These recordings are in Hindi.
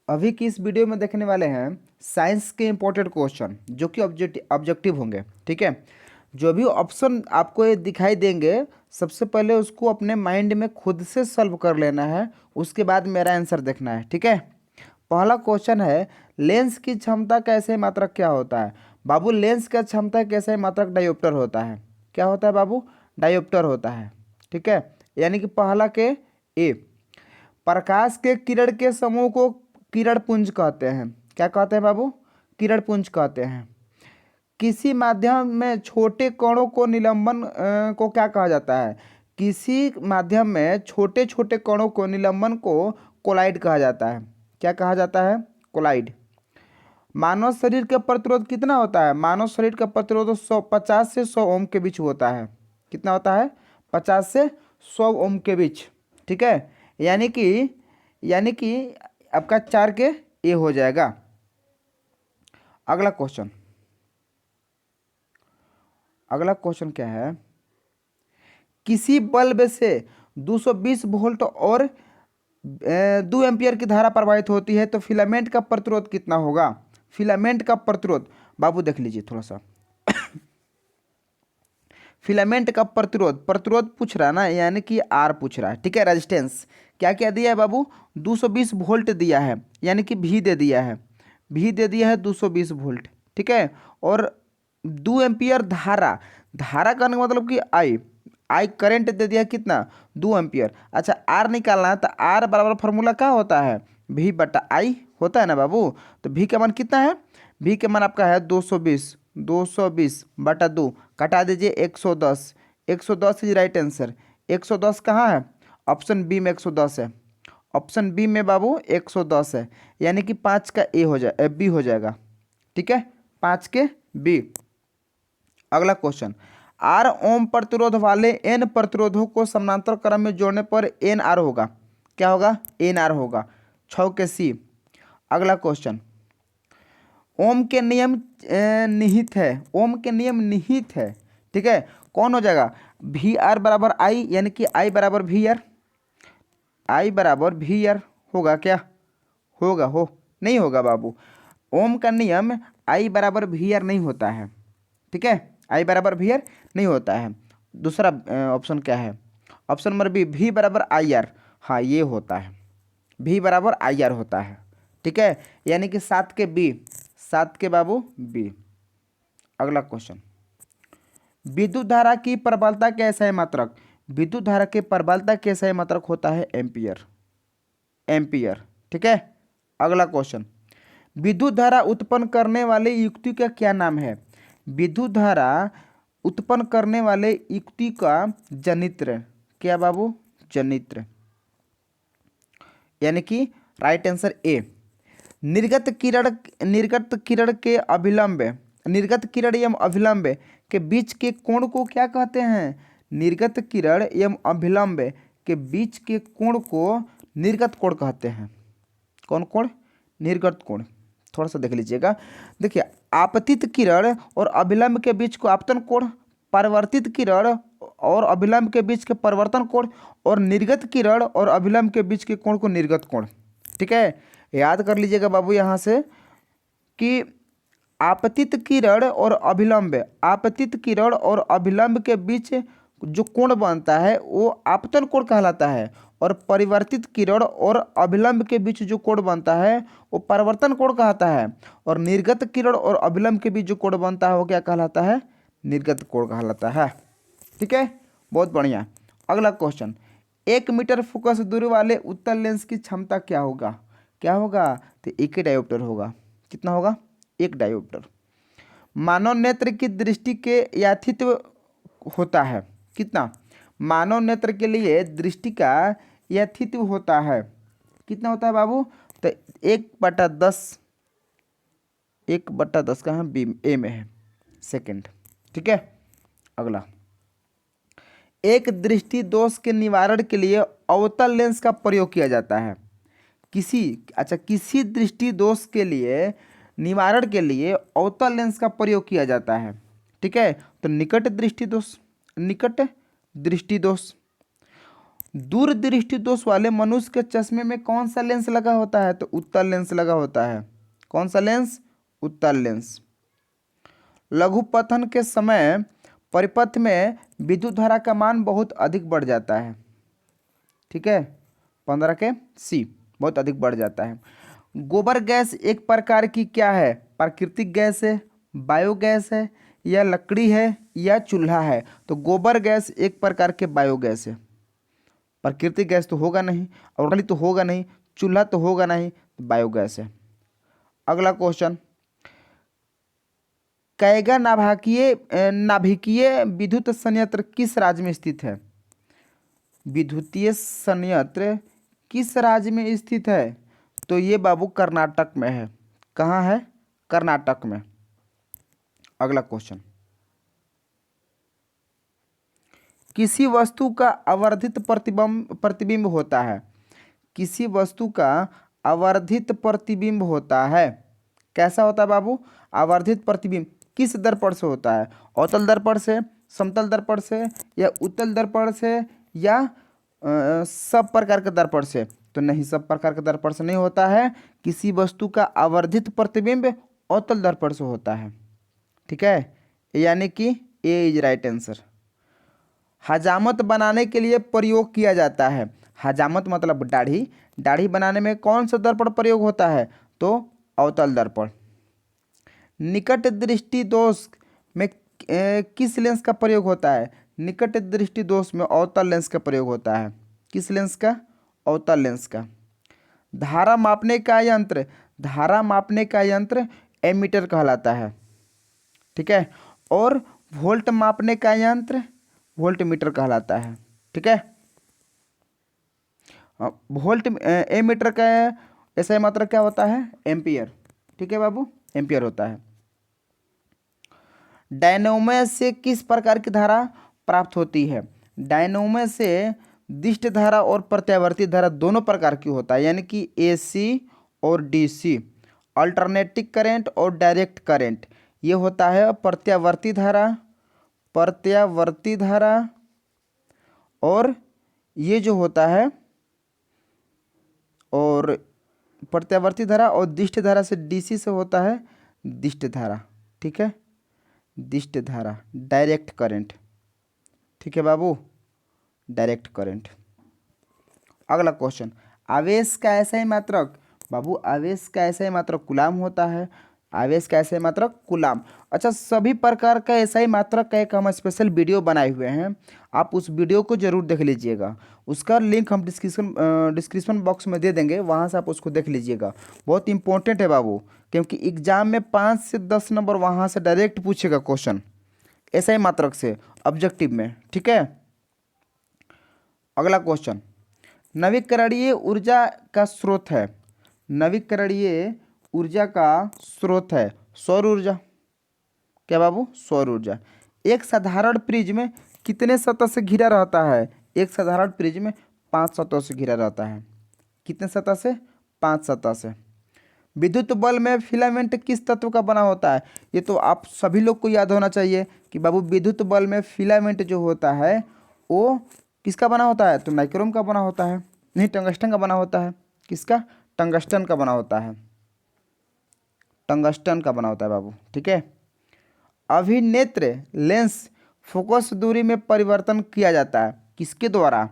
अभी की इस वीडियो में देखने वाले हैं साइंस के इंपॉर्टेंट क्वेश्चन जो कि ऑब्जेक्टिव होंगे। ठीक है, जो भी ऑप्शन आपको ये दिखाई देंगे सबसे पहले उसको अपने माइंड में खुद से सॉल्व कर लेना है, उसके बाद मेरा आंसर देखना है। ठीक है, पहला क्वेश्चन है, लेंस की क्षमता कैसे मात्रक क्या होता है? बाबू लेंस का क्षमता कैसे मात्रक डायोप्टर होता है। क्या होता है बाबू? डायोप्टर होता है। ठीक है, यानी कि पहला के ए। प्रकाश के किरण के समूह को किरण पुंज कहते हैं। क्या कहते हैं बाबू? किरण पुंज कहते हैं। किसी माध्यम में छोटे कणों को निलंबन को क्या कहा जाता है? किसी माध्यम में छोटे छोटे कणों को निलंबन को कोलाइड कहा जाता है। क्या कहा जाता है? कोलाइड। मानव शरीर का प्रतिरोध कितना होता है? मानव शरीर का प्रतिरोध 50 से 100 ओम के बीच होता है। कितना होता है? 50 से 100 ओम के बीच। ठीक है, यानी कि आपका 4 के ए हो जाएगा। अगला क्वेश्चन क्या है? किसी बल्ब से 220 वोल्ट और 2 एम्पियर की धारा प्रवाहित होती है तो फिलामेंट का प्रतिरोध कितना होगा? फिलामेंट का प्रतिरोध बाबू देख लीजिए थोड़ा सा। फिलामेंट का प्रतिरोध प्रतिरोध पूछ रहा है ना, यानी कि आर पूछ रहा है। ठीक है, रेजिस्टेंस क्या क्या दिया है बाबू? 220 वोल्ट दिया है, यानी कि भी दे दिया है, भी दे दिया है 220 वोल्ट। ठीक है, और 2 एम्पियर धारा, धारा करने का मतलब कि आई, आई करंट दे दिया कितना? 2 एम्पियर। अच्छा, आर निकालना है तो आर बराबर फार्मूला क्या होता है? भी बटा आई होता है ना बाबू। तो भी का मान कितना है? भी का मान आपका है 220, 220 बटा 2, कटा दीजिए 110, 110 इज राइट आंसर। 110 कहाँ है? ऑप्शन बी में 110 है। ऑप्शन बी में बाबू 110 है, यानी कि 5 का ए हो जाए, बी हो जाएगा। ठीक है, 5 के बी। अगला क्वेश्चन, आर ओम प्रतिरोध वाले एन प्रतिरोधों को समानांतर क्रम में जोड़ने पर एन आर होगा। क्या होगा? एन आर होगा। 6 के सी। अगला क्वेश्चन, ओम के नियम निहित है, ओम के नियम निहित है। ठीक है, कौन हो जाएगा? वी आर बराबर आई, यानी कि आई बराबर वी आर, आई बराबर वी आर होगा। क्या होगा? हो नहीं होगा बाबू? ओम का नियम आई बराबर वी आर नहीं होता है। ठीक है, आई बराबर वी आर नहीं होता है। दूसरा ऑप्शन क्या है? ऑप्शन नंबर बी, भी बराबर आई आर। हाँ, ये होता है, भी बराबर आई आर होता है। ठीक है, यानी कि 7 के बी, 7 के बाबू बी। अगला क्वेश्चन, विद्युत धारा की प्रबलता के एसआई मात्रक, विद्युत धारा की प्रबलता के एसआई मात्रक होता है एम्पियर, एम्पियर। ठीक है, अगला क्वेश्चन, विद्युत धारा उत्पन्न करने वाले युक्ति का क्या नाम है? विद्युत धारा उत्पन्न करने वाले युक्ति का जनित्र। क्या बाबू? जनित्र, यानी कि राइट आंसर ए। निर्गत किरण, निर्गत किरण के अभिलंब, निर्गत किरण एवं अभिलंब के बीच के कोण को क्या कहते हैं? निर्गत किरण एवं अभिलंब के बीच के कोण को निर्गत कोण कहते हैं। कौन कोण? निर्गत कोण। थोड़ा सा देख लीजिएगा। देखिए, आपतित किरण और अभिलंब के बीच को आपतन कोण, परिवर्तित किरण और अभिलंब के बीच के परिवर्तन कोण, और निर्गत किरण और अभिलंब के बीच के कोण को निर्गत कोण। ठीक है, याद कर लीजिएगा बाबू यहाँ से कि आपतित किरण और अभिलंब, आपतित किरण और अभिलंब के बीच जो कोण बनता है वो आपतन कोण कहलाता है, और परिवर्तित किरण और अभिलंब के बीच जो कोण बनता है वो परिवर्तन कोण कहलाता है, और निर्गत किरण और अभिलंब के बीच जो कोण बनता है वो क्या कहलाता है? निर्गत कोण कहलाता है। ठीक है, बहुत बढ़िया। अगला क्वेश्चन, 1 मीटर फोकस दूरी वाले उत्तल लेंस की क्षमता क्या होगा? क्या होगा? तो एक ही डायोप्टर होगा। कितना होगा? एक डायोप्टर। मानव नेत्र की दृष्टि के याथित्व होता है कितना? मानव नेत्र के लिए दृष्टि का याथित्व होता है कितना होता है बाबू? तो 1/10, 1/10 कहाँ बी ए में है, सेकंड। ठीक है, अगला, एक दृष्टि दोष के निवारण के लिए अवतल लेंस का प्रयोग किया जाता है। किसी दृष्टि दोष के लिए निवारण के लिए अवतल लेंस का प्रयोग किया जाता है। ठीक है, तो निकट दृष्टि दोष, निकट दृष्टि दोष, दूरदृष्टि दोष वाले मनुष्य के चश्मे में कौन सा लेंस लगा होता है? तो उत्तल लेंस लगा होता है। कौन सा लेंस? उत्तल लेंस। लघुपथन के समय परिपथ में विद्युत धारा का मान बहुत अधिक बढ़ जाता है। ठीक है, 15 के सी, बहुत अधिक बढ़ जाता है। गोबर गैस एक प्रकार की क्या है? प्राकृतिक गैस है, बायोगैस है, या लकड़ी है, या चूल्हा है? तो गोबर गैस एक प्रकार के बायोगैस है। प्राकृतिक गैस तो होगा नहीं, और लकड़ी तो होगा नहीं, चूल्हा तो होगा नहीं, तो बायोगैस है। अगला क्वेश्चन, कैगा नाभिकीय विद्युत संयंत्र किस राज्य में स्थित है? विद्युतीय संयंत्र किस राज्य में स्थित है? तो ये बाबू कर्नाटक में है। कहाँ है? कर्नाटक में। अगला क्वेश्चन, किसी वस्तु का आवर्धित प्रतिबिंब होता है। किसी वस्तु का आवर्धित प्रतिबिंब होता है। कैसा होता है बाबू? आवर्धित प्रतिबिंब किस दर्पण से होता है? अवतल दर्पण से, समतल दर्पण से, या उत्तल दर्पण से, या सब प्रकार के दर्पण से? तो नहीं, सब प्रकार के दर्पण से नहीं होता है। किसी वस्तु का आवर्धित प्रतिबिंब अवतल दर्पण से होता है। ठीक है, यानी कि ए इज राइट आंसर। हजामत बनाने के लिए प्रयोग किया जाता है। हजामत मतलब दाढ़ी। दाढ़ी बनाने में कौन सा दर्पण प्रयोग होता है? तो अवतल दर्पण। निकट दृष्टि दोष में किस लेंस का प्रयोग होता है? निकट दृष्टि दोष में अवतल लेंस का प्रयोग होता है। किस लेंस का? अवतल लेंस का। धारा मापने का यंत्र, धारा मापने का यंत्र एमीटर कहलाता है। ठीक है, और वोल्ट मापने का यंत्र वोल्ट मीटर कहलाता है। ठीक है, वोल्ट एमीटर का ऐसा मात्रक क्या होता है? एम्पियर। ठीक है बाबू, एम्पियर होता है। डायनेमो से किस प्रकार की धारा प्राप्त होती है? डायनेमो से दिष्ट धारा और प्रत्यावर्ती धारा दोनों प्रकार की होता है, यानी कि एसी और डीसी। अल्टरनेटिंग करंट और डायरेक्ट करंट, ये होता है प्रत्यावर्ती धारा, प्रत्यावर्ती धारा, और ये जो होता है, और प्रत्यावर्ती धारा और दिष्ट धारा से डीसी से होता है दिष्ट धारा। ठीक है, दिष्ट धारा, डायरेक्ट करंट। ठीक है बाबू, डायरेक्ट करंट। अगला क्वेश्चन, आवेश का ऐसा ही मात्रक। बाबू आवेश का ऐसा ही मात्रक कूलाम होता है। आवेश का ऐसा ही मात्रक कूलाम। अच्छा, सभी प्रकार का ऐसा ही मात्रक का एक हम स्पेशल वीडियो बनाए हुए हैं, आप उस वीडियो को जरूर देख लीजिएगा। उसका लिंक हम डिस्क्रिप्शन बॉक्स में दे देंगे, वहाँ से आप उसको देख लीजिएगा। बहुत इंपॉर्टेंट है बाबू, क्योंकि एग्जाम में 5 से 10 नंबर वहाँ से डायरेक्ट पूछेगा क्वेश्चन, ऐसा ही मात्रक से ऑब्जेक्टिव में। ठीक है, अगला क्वेश्चन, नवीकरणीय ऊर्जा का स्रोत है। नवीकरणीय ऊर्जा का स्रोत है सौर ऊर्जा। क्या बाबू? सौर ऊर्जा। एक साधारण प्रिज्म कितने सतह से घिरा रहता है? एक साधारण प्रिज्म 5 सतह से घिरा रहता है। कितने सतह से? 5 सतह से। विद्युत बल्ब में फिलामेंट किस तत्व का बना होता है? ये तो आप सभी लोग को याद होना चाहिए कि बाबू विद्युत बल्ब में फिलामेंट जो होता है वो किसका बना होता है? तो नाइक्रोम का बना होता है। नहीं, टंगस्टन का बना होता है। किसका? टंगस्टन का बना होता है। टंगस्टन का बना होता है बाबू। ठीक है, अभिनेत्र लेंस फोकस दूरी में परिवर्तन किया जाता है किसके द्वारा?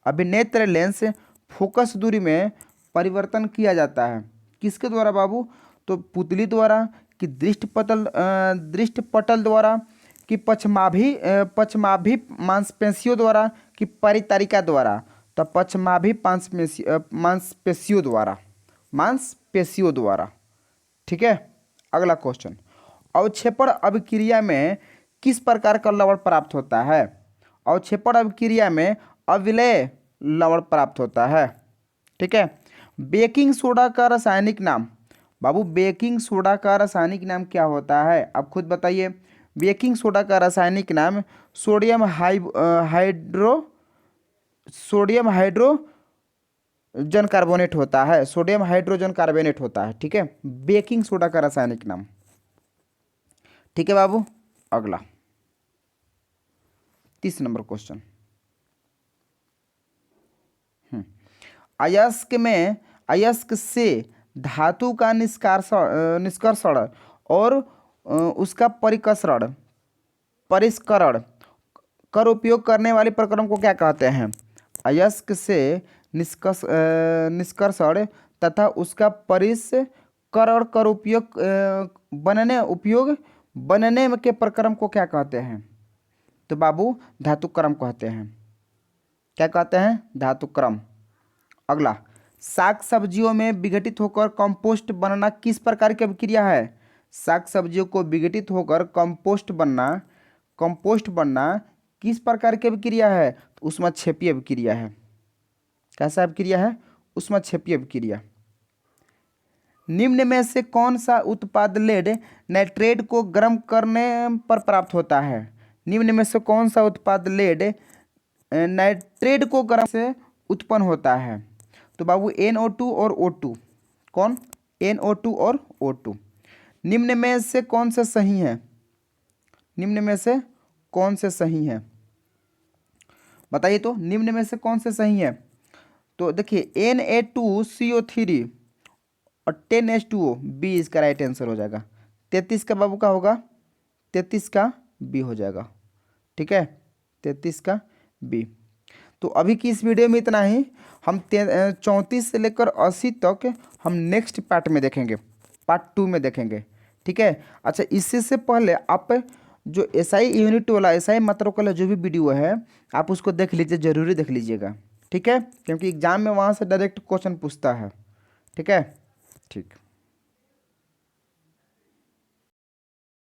अभिनेत्र लेंस फोकस दूरी में परिवर्तन किया जाता है किसके द्वारा बाबू? तो पुतली द्वारा, कि दृष्टपटल द्वारा, कि पश्चमाभि मांसपेशियों द्वारा, कि परितारिका द्वारा? तो पश्चमाभि मांसपेशियों द्वारा, मांसपेशियों द्वारा। ठीक है, अगला क्वेश्चन, अवक्षेपण अभिक्रिया में किस प्रकार का लवण प्राप्त होता है? अवक्षेपण अभिक्रिया में अविलेय लवण प्राप्त होता है। ठीक है, बेकिंग सोडा का रासायनिक नाम। बाबू बेकिंग सोडा का रासायनिक नाम क्या होता है? आप खुद बताइए। बेकिंग सोडा का रासायनिक नाम सोडियम हाइड्रोजन कार्बोनेट होता है। सोडियम हाइड्रोजन कार्बोनेट होता है। ठीक है, बेकिंग सोडा का रासायनिक नाम। ठीक है बाबू, अगला 30 नंबर क्वेश्चन, अयस्क से धातु का निष्कर्षण और उसका परिष्करण कर उपयोग करने वाली प्रक्रम को क्या कहते हैं? अयस्क से निष्कर्षण तथा उसका परिष्करण कर उपयोग बनने के प्रक्रम को क्या कहते हैं? तो बाबू धातुक्रम कहते हैं। क्या कहते हैं? धातुक्रम। अगला, साग सब्जियों में विघटित होकर कंपोस्ट बनना किस प्रकार की अभिक्रिया है? साग सब्जियों को विघटित होकर कंपोस्ट बनना किस प्रकार की अभिक्रिया है? तो ऊष्माक्षेपीय अभिक्रिया है। कैसा अभिक्रिया है? ऊष्माक्षेपीय अभिक्रिया। निम्न में से कौन सा उत्पाद लेड नाइट्रेट को गर्म करने पर प्राप्त होता है? निम्न में से कौन सा उत्पाद लेड नाइट्रेट को गर्म से उत्पन्न होता है? तो बाबू NO2 और O2। कौन? NO2 और O2। निम्न में से कौन से सही है? निम्न में से कौन से सही है? बताइए तो, निम्न में से कौन से सही है? तो देखिए Na2CO3 और 10H2O, बी इसका राइट आंसर हो जाएगा। 33 का बाबू का होगा? 33 का बी हो जाएगा। ठीक है, 33 का बी। तो अभी की इस वीडियो में इतना ही। हम 34 से लेकर 80 तक हम नेक्स्ट पार्ट में देखेंगे, पार्ट 2 में देखेंगे। ठीक है। अच्छा, इससे से पहले आप जो SI यूनिट वाला, SI मात्रक वाला जो भी वीडियो है आप उसको देख लीजिए, ज़रूरी देख लीजिएगा। ठीक है, क्योंकि एग्जाम में वहाँ से डायरेक्ट क्वेश्चन पूछता है। ठीक है, ठीक।